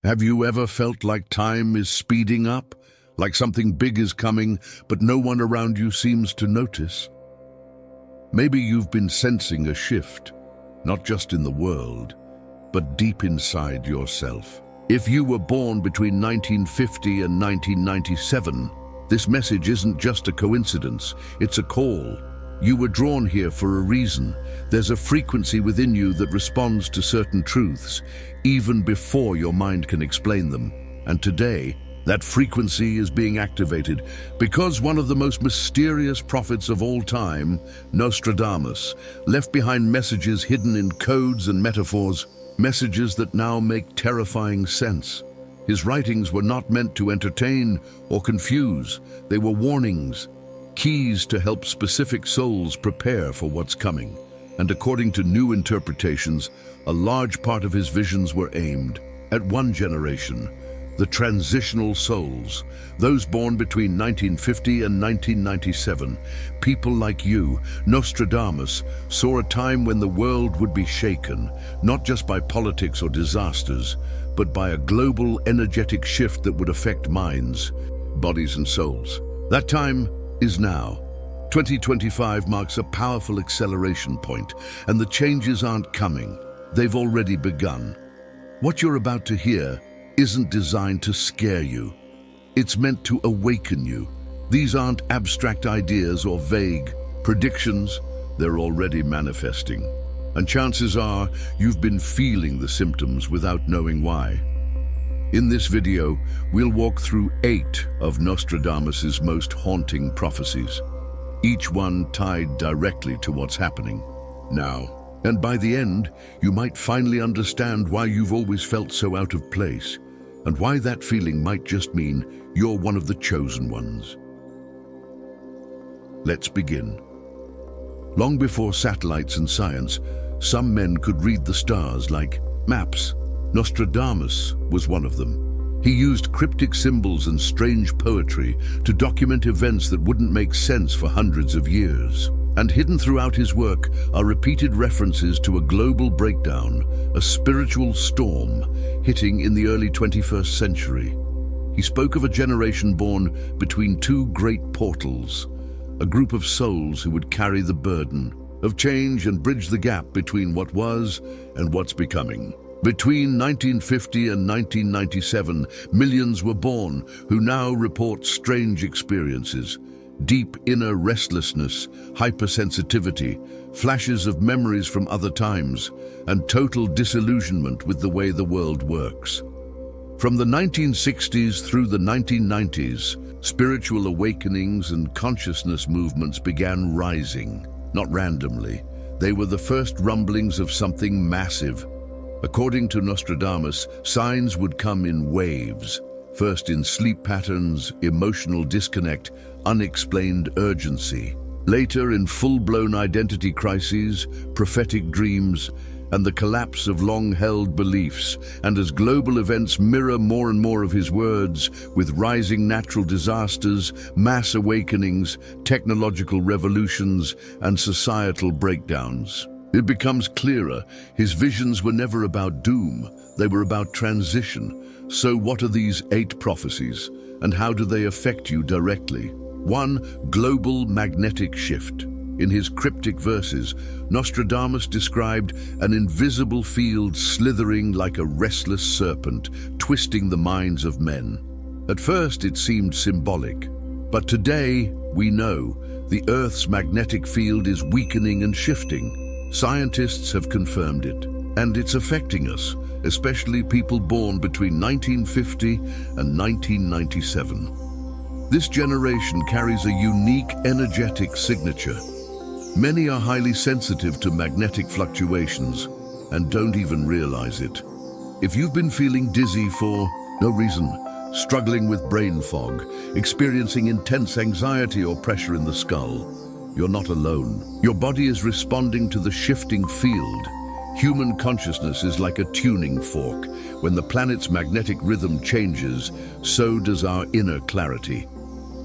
Have you ever felt like time is speeding up, like something big is coming, but no one around you seems to notice? Maybe you've been sensing a shift, not just in the world, but deep inside yourself. If you were born between 1950 and 1997, this message isn't just a coincidence, it's a call. You were drawn here for a reason. There's a frequency within you that responds to certain truths, even before your mind can explain them. And today, that frequency is being activated because one of the most mysterious prophets of all time, Nostradamus, left behind messages hidden in codes and metaphors, messages that now make terrifying sense. His writings were not meant to entertain or confuse. They were warnings, keys to help specific souls prepare for what's coming. And according to new interpretations, a large part of his visions were aimed at one generation, the transitional souls, those born between 1950 and 1997. People like you, Nostradamus, saw a time when the world would be shaken, not just by politics or disasters, but by a global energetic shift that would affect minds, bodies and souls. That time is now. 2025 marks a powerful acceleration point, and the changes aren't coming. They've already begun. What you're about to hear isn't designed to scare you. It's meant to awaken you. These aren't abstract ideas or vague predictions. They're already manifesting. And chances are you've been feeling the symptoms without knowing why. In this video, we'll walk through 8 of Nostradamus's most haunting prophecies, each one tied directly to what's happening now. And by the end, you might finally understand why you've always felt so out of place, and why that feeling might just mean you're one of the chosen ones. Let's begin. Long before satellites and science, some men could read the stars like maps. Nostradamus was one of them. He used cryptic symbols and strange poetry to document events that wouldn't make sense for hundreds of years. And hidden throughout his work are repeated references to a global breakdown, a spiritual storm hitting in the early 21st century. He spoke of a generation born between two great portals, a group of souls who would carry the burden of change and bridge the gap between what was and what's becoming. Between 1950 and 1997, millions were born who now report strange experiences. Deep inner restlessness, hypersensitivity, flashes of memories from other times, and total disillusionment with the way the world works. From the 1960s through the 1990s, spiritual awakenings and consciousness movements began rising, not randomly. They were the first rumblings of something massive. According to Nostradamus, signs would come in waves, first in sleep patterns, emotional disconnect, unexplained urgency. Later in full-blown identity crises, prophetic dreams, and the collapse of long-held beliefs. And as global events mirror more and more of his words, with rising natural disasters, mass awakenings, technological revolutions, and societal breakdowns, it becomes clearer his visions were never about doom, they were about transition. So what are these 8 prophecies, and how do they affect you directly? 1. Global magnetic shift. In his cryptic verses, Nostradamus described an invisible field slithering like a restless serpent, twisting the minds of men. At first it seemed symbolic, but today we know the Earth's magnetic field is weakening and shifting. Scientists have confirmed it, and it's affecting us, especially people born between 1950 and 1997. This generation carries a unique energetic signature. Many are highly sensitive to magnetic fluctuations and don't even realize it. If you've been feeling dizzy for no reason, struggling with brain fog, experiencing intense anxiety or pressure in the skull, you're not alone. Your body is responding to the shifting field. Human consciousness is like a tuning fork. When the planet's magnetic rhythm changes, so does our inner clarity.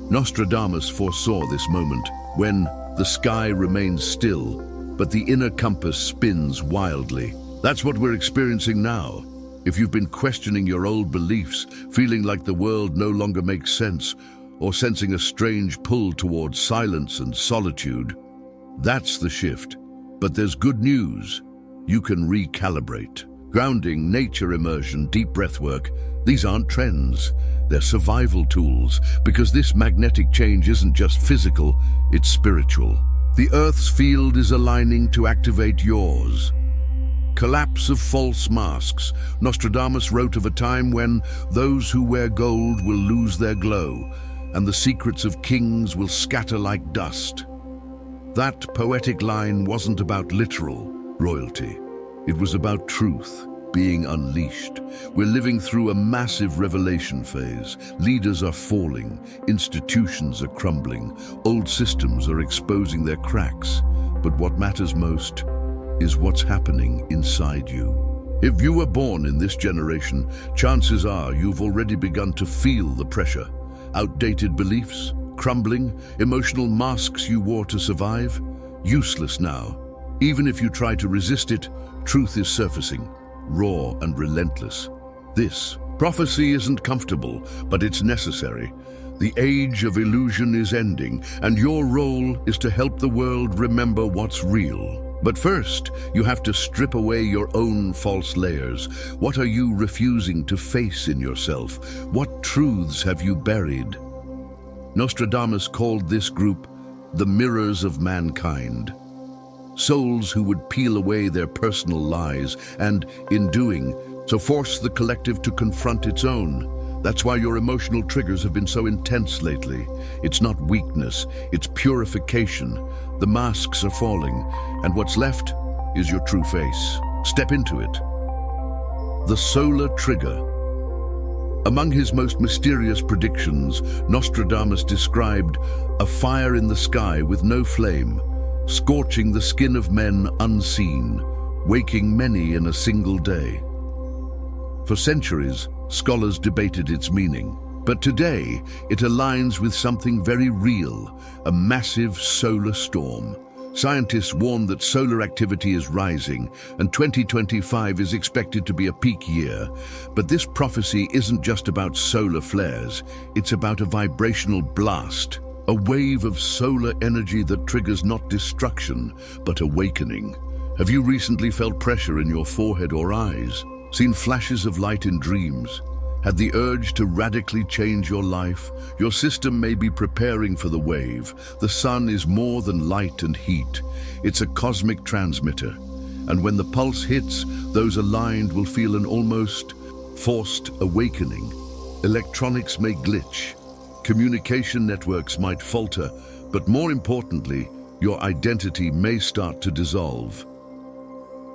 Nostradamus foresaw this moment, when the sky remains still, but the inner compass spins wildly. That's what we're experiencing now. If you've been questioning your old beliefs, feeling like the world no longer makes sense, or sensing a strange pull towards silence and solitude, that's the shift. But there's good news. You can recalibrate. Grounding, nature immersion, deep breath work, these aren't trends. They're survival tools, because this magnetic change isn't just physical, it's spiritual. The Earth's field is aligning to activate yours. Collapse of false masks. Nostradamus wrote of a time when those who wear gold will lose their glow, and the secrets of kings will scatter like dust. That poetic line wasn't about literal royalty. It was about truth being unleashed. We're living through a massive revelation phase. Leaders are falling, institutions are crumbling, old systems are exposing their cracks. But what matters most is what's happening inside you. If you were born in this generation, chances are you've already begun to feel the pressure. Outdated beliefs, crumbling, emotional masks you wore to survive, useless now. Even if you try to resist it, truth is surfacing, raw and relentless. This prophecy isn't comfortable, but it's necessary. The age of illusion is ending, and your role is to help the world remember what's real. But first, you have to strip away your own false layers. What are you refusing to face in yourself? What truths have you buried? Nostradamus called this group the mirrors of mankind. Souls who would peel away their personal lies and, in doing so, force the collective to confront its own. That's why your emotional triggers have been so intense lately. It's not weakness, it's purification. The masks are falling, and what's left is your true face. Step into it. The solar trigger. Among his most mysterious predictions, Nostradamus described a fire in the sky with no flame, scorching the skin of men unseen, waking many in a single day. For centuries, scholars debated its meaning, but today it aligns with something very real, a massive solar storm. Scientists warn that solar activity is rising, and 2025 is expected to be a peak year. But this prophecy isn't just about solar flares, it's about a vibrational blast, a wave of solar energy that triggers not destruction, but awakening. Have you recently felt pressure in your forehead or eyes? Seen flashes of light in dreams? Had the urge to radically change your life? Your system may be preparing for the wave. The sun is more than light and heat. It's a cosmic transmitter. And when the pulse hits, those aligned will feel an almost forced awakening. Electronics may glitch. Communication networks might falter. But more importantly, your identity may start to dissolve.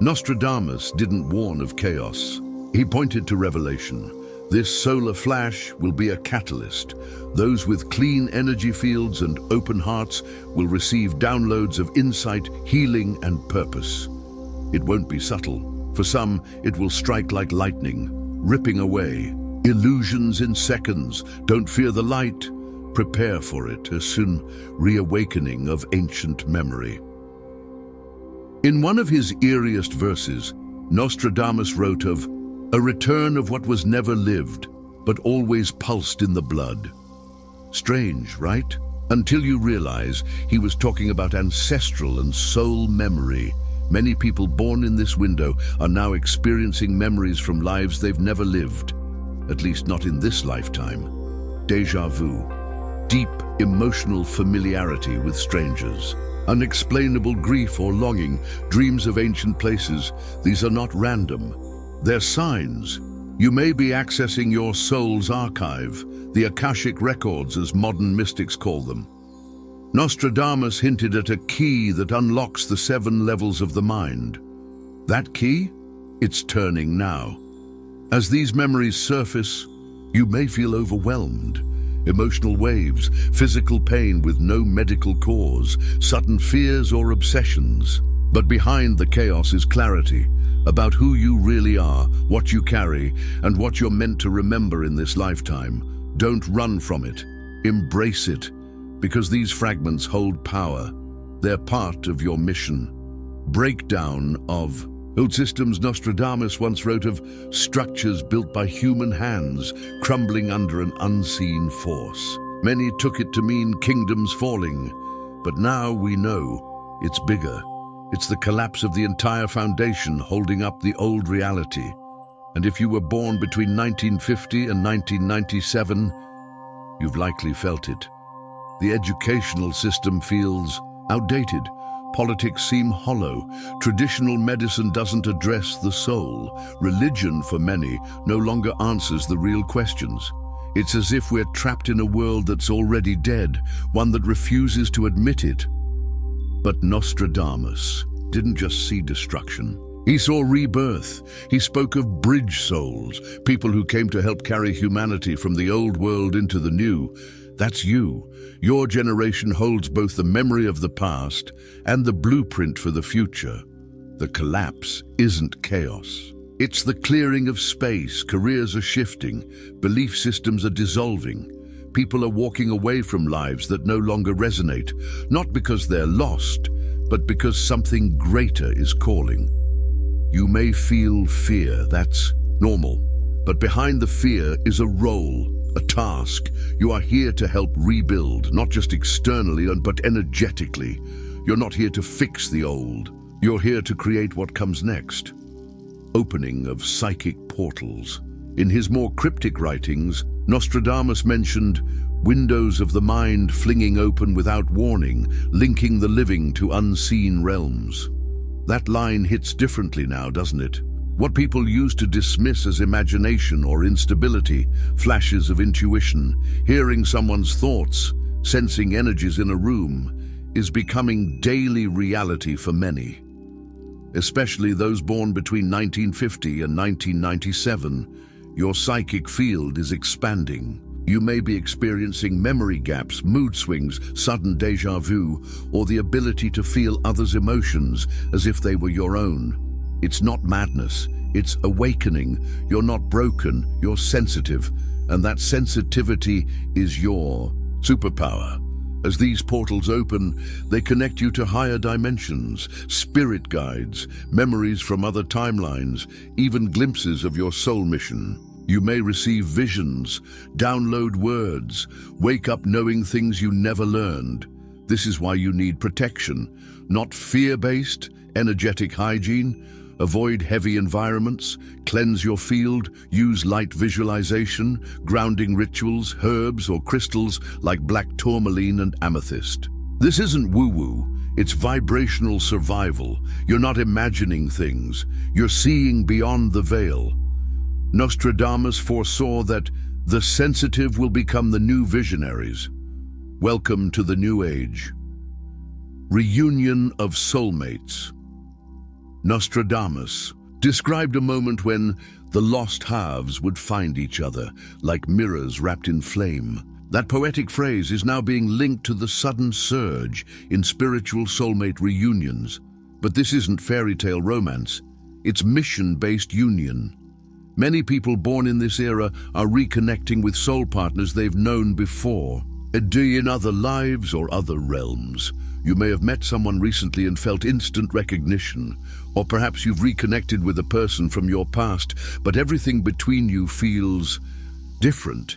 Nostradamus didn't warn of chaos. He pointed to revelation. This solar flash will be a catalyst. Those with clean energy fields and open hearts will receive downloads of insight, healing, and purpose. It won't be subtle. For some, it will strike like lightning, ripping away illusions in seconds. Don't fear the light. Prepare for it, a soon reawakening of ancient memory. In one of his eeriest verses, Nostradamus wrote of a return of what was never lived, but always pulsed in the blood. Strange, right? Until you realize he was talking about ancestral and soul memory. Many people born in this window are now experiencing memories from lives they've never lived, at least not in this lifetime. Déjà vu, deep emotional familiarity with strangers. Unexplainable grief or longing, dreams of ancient places. These are not random. They're signs. You may be accessing your soul's archive, the Akashic records as modern mystics call them. Nostradamus hinted at a key that unlocks the 7 levels of the mind. That key? It's turning now. As these memories surface, you may feel overwhelmed. Emotional waves, physical pain with no medical cause, sudden fears or obsessions. But behind the chaos is clarity about who you really are, what you carry, and what you're meant to remember in this lifetime. Don't run from it. Embrace it, because these fragments hold power. They're part of your mission. Breakdown of Old systems Nostradamus once wrote of structures built by human hands crumbling under an unseen force. Many took it to mean kingdoms falling, but now we know it's bigger. It's the collapse of the entire foundation holding up the old reality. And if you were born between 1950 and 1997, you've likely felt it. The educational system feels outdated. Politics seem hollow. Traditional medicine doesn't address the soul. Religion, for many, no longer answers the real questions. It's as if we're trapped in a world that's already dead, one that refuses to admit it. But Nostradamus didn't just see destruction. He saw rebirth. He spoke of bridge souls, people who came to help carry humanity from the old world into the new. That's you. Your generation holds both the memory of the past and the blueprint for the future. The collapse isn't chaos. It's the clearing of space. Careers are shifting. Belief systems are dissolving. People are walking away from lives that no longer resonate, not because they're lost, but because something greater is calling. You may feel fear. That's normal. But behind the fear is a role, a task. You are here to help rebuild, not just externally, but energetically. You're not here to fix the old. You're here to create what comes next. Opening of psychic portals. In his more cryptic writings, Nostradamus mentioned windows of the mind flinging open without warning, linking the living to unseen realms. That line hits differently now, doesn't it? What people used to dismiss as imagination or instability, flashes of intuition, hearing someone's thoughts, sensing energies in a room, is becoming daily reality for many. Especially those born between 1950 and 1997, your psychic field is expanding. You may be experiencing memory gaps, mood swings, sudden déjà vu, or the ability to feel others' emotions as if they were your own. It's not madness, it's awakening. You're not broken, you're sensitive, and that sensitivity is your superpower. As these portals open, they connect you to higher dimensions, spirit guides, memories from other timelines, even glimpses of your soul mission. You may receive visions, download words, wake up knowing things you never learned. This is why you need protection, not fear-based, energetic hygiene. Avoid heavy environments, cleanse your field, use light visualization, grounding rituals, herbs or crystals like black tourmaline and amethyst. This isn't woo-woo, it's vibrational survival. You're not imagining things, you're seeing beyond the veil. Nostradamus foresaw that the sensitive will become the new visionaries. Welcome to the new age. Reunion of soulmates. Nostradamus described a moment when the lost halves would find each other, like mirrors wrapped in flame. That poetic phrase is now being linked to the sudden surge in spiritual soulmate reunions. But this isn't fairy tale romance, it's mission-based union. Many people born in this era are reconnecting with soul partners they've known before, in other lives or other realms. You may have met someone recently and felt instant recognition, or perhaps you've reconnected with a person from your past, but everything between you feels different,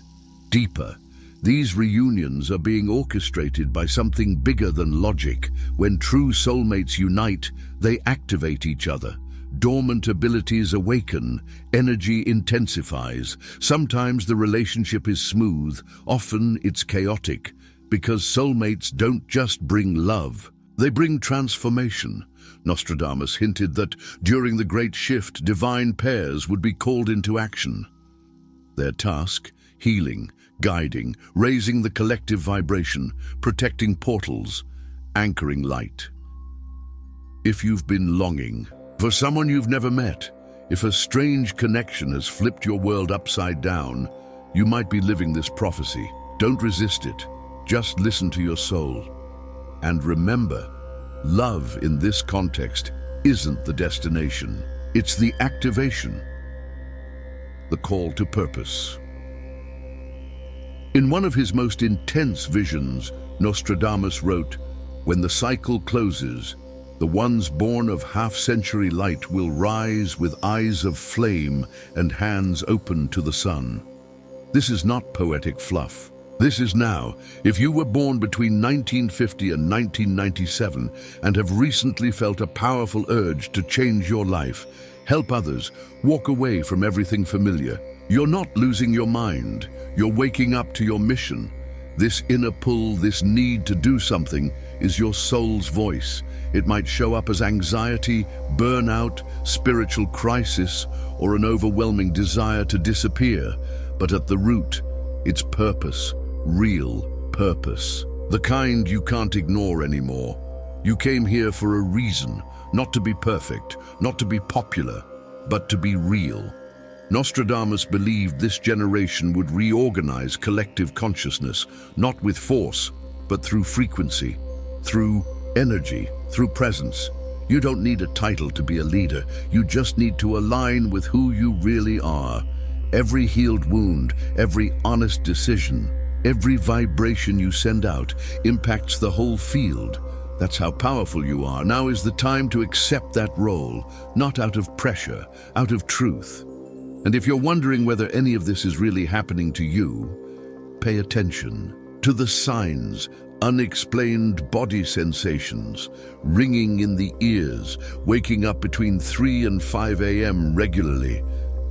deeper. These reunions are being orchestrated by something bigger than logic. When true soulmates unite, they activate each other. Dormant abilities awaken, energy intensifies. Sometimes the relationship is smooth, often it's chaotic, because soulmates don't just bring love, they bring transformation. Nostradamus hinted that during the Great Shift, divine pairs would be called into action. Their task, healing, guiding, raising the collective vibration, protecting portals, anchoring light. If you've been longing for someone you've never met, if a strange connection has flipped your world upside down, you might be living this prophecy. Don't resist it. Just listen to your soul. And remember, love in this context isn't the destination. It's the activation, the call to purpose. In one of his most intense visions, Nostradamus wrote, "When the cycle closes, The ones born of half-century light will rise with eyes of flame and hands open to the sun. This is not poetic fluff. This is now. If you were born between 1950 and 1997 and have recently felt a powerful urge to change your life, help others, walk away from everything familiar, you're not losing your mind. You're waking up to your mission. This inner pull, this need to do something, is your soul's voice. It might show up as anxiety, burnout, spiritual crisis, or an overwhelming desire to disappear. But at the root, it's purpose, real purpose. The kind you can't ignore anymore. You came here for a reason, not to be perfect, not to be popular, but to be real. Nostradamus believed this generation would reorganize collective consciousness, not with force, but through frequency, through energy, through presence. You don't need a title to be a leader. You just need to align with who you really are. Every healed wound, every honest decision, every vibration you send out impacts the whole field. That's how powerful you are. Now is the time to accept that role, not out of pressure, out of truth. And if you're wondering whether any of this is really happening to you, pay attention to the signs, unexplained body sensations, ringing in the ears, waking up between 3 and 5 a.m. regularly,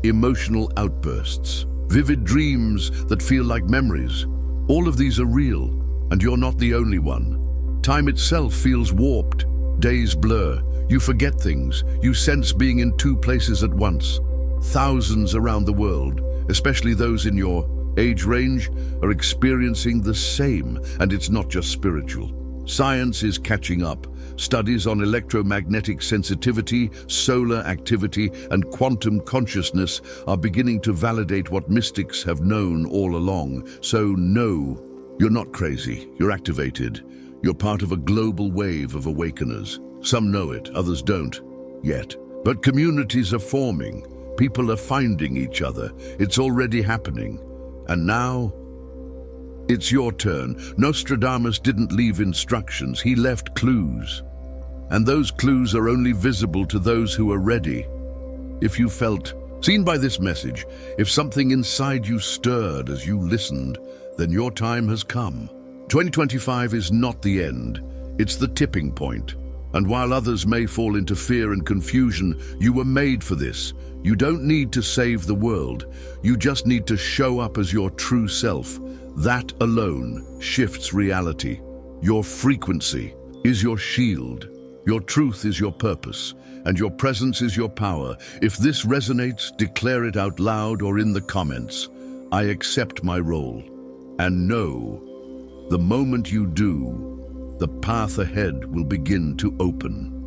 emotional outbursts, vivid dreams that feel like memories. All of these are real, and you're not the only one. Time itself feels warped, days blur, you forget things, you sense being in two places at once. Thousands around the world, especially those in your age range, are experiencing the same, and it's not just spiritual. Science is catching up. Studies on electromagnetic sensitivity, solar activity, and quantum consciousness are beginning to validate what mystics have known all along. So no, you're not crazy, you're activated. You're part of a global wave of awakeners. Some know it, others don't, yet. But communities are forming. People are finding each other. It's already happening. And now, it's your turn. Nostradamus didn't leave instructions, he left clues. And those clues are only visible to those who are ready. If you felt seen by this message, if something inside you stirred as you listened, then your time has come. 2025 is not the end, it's the tipping point. And while others may fall into fear and confusion, you were made for this. You don't need to save the world. You just need to show up as your true self. That alone shifts reality. Your frequency is your shield. Your truth is your purpose, and your presence is your power. If this resonates, declare it out loud or in the comments. I accept my role. And know, the moment you do, the path ahead will begin to open.